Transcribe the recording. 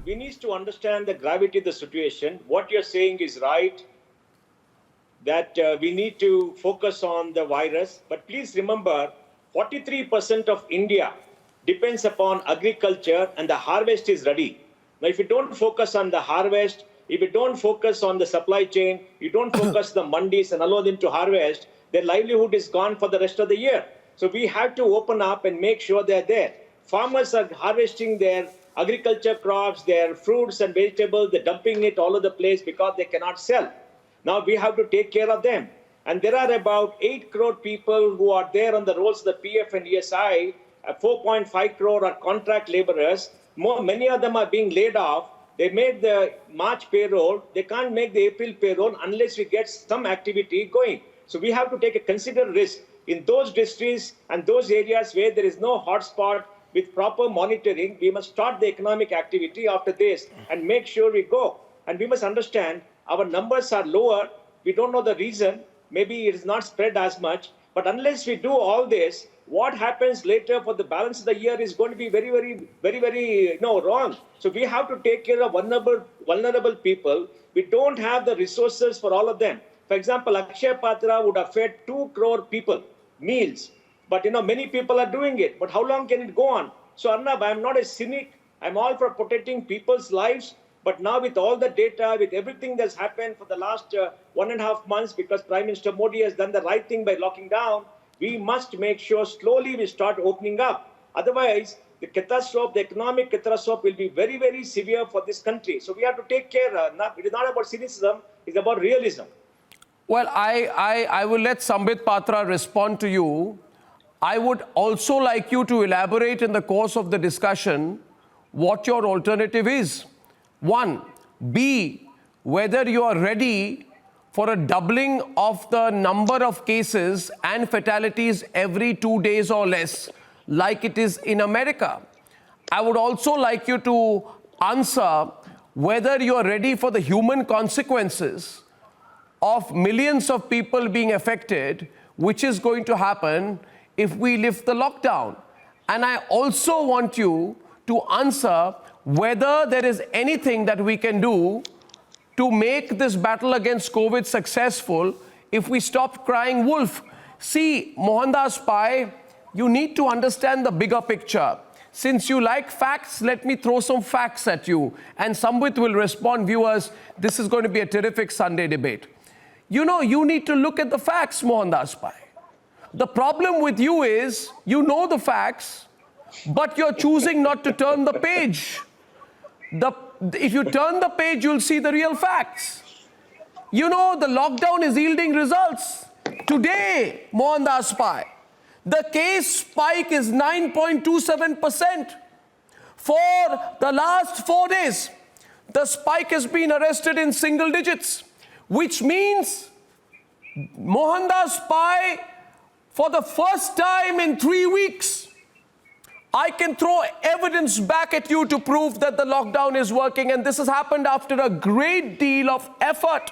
we need to understand the gravity of the situation. What you're saying is right, that we need to focus on the virus. But please remember, 43% of India depends upon agriculture and the harvest is ready. Now, if you don't focus on the harvest, if you don't focus on the supply chain, you don't focus the mandis and allow them to harvest, their livelihood is gone for the rest of the year. So we have to open up and make sure they're there. Farmers are harvesting their agriculture crops, their fruits and vegetables, they're dumping it all over the place because they cannot sell. Now we have to take care of them. And there are about 8 crore people who are there on the rolls of the PF and ESI. 4.5 crore are contract laborers. Many of them are being laid off. They made the March payroll. They can't make the April payroll unless we get some activity going. So we have to take a considered risk in those districts and those areas where there is no hotspot. With proper monitoring, we must start the economic activity after this and make sure we go. And we must understand our numbers are lower. We don't know the reason. Maybe it is not spread as much. But unless we do all this, what happens later for the balance of the year is going to be very wrong. So we have to take care of vulnerable people. We don't have the resources for all of them. For example, Akshaya Patra would have fed 2 crore people meals. But many people are doing it. But how long can it go on? So Arnab, I'm not a cynic. I'm all for protecting people's lives. But now with all the data, with everything that's happened for the last 1.5 months, because Prime Minister Modi has done the right thing by locking down, we must make sure slowly we start opening up. Otherwise, the catastrophe, the economic catastrophe will be very severe for this country. So we have to take care. It is not about cynicism, it's about realism. Well, I will let Sambit Patra respond to you. I would also like you to elaborate in the course of the discussion what your alternative is. 1, B, whether you are ready for a doubling of the number of cases and fatalities every 2 days or less, like it is in America. I would also like you to answer whether you are ready for the human consequences of millions of people being affected, which is going to happen if we lift the lockdown. And I also want you to answer whether there is anything that we can do to make this battle against COVID successful if we stop crying wolf. See, Mohandas Pai, you need to understand the bigger picture. Since you like facts, let me throw some facts at you. And Sambit will respond, viewers, this is going to be a terrific Sunday debate. You need to look at the facts, Mohandas Pai. The problem with you is, you know the facts, but you're choosing not to turn the page. If you turn the page, you'll see the real facts. The lockdown is yielding results. Today, Mohandas Pai, the case spike is 9.27%. For the last 4 days, the spike has been arrested in single digits, which means, Mohandas Pai, for the first time in 3 weeks, I can throw evidence back at you to prove that the lockdown is working, and this has happened after a great deal of effort.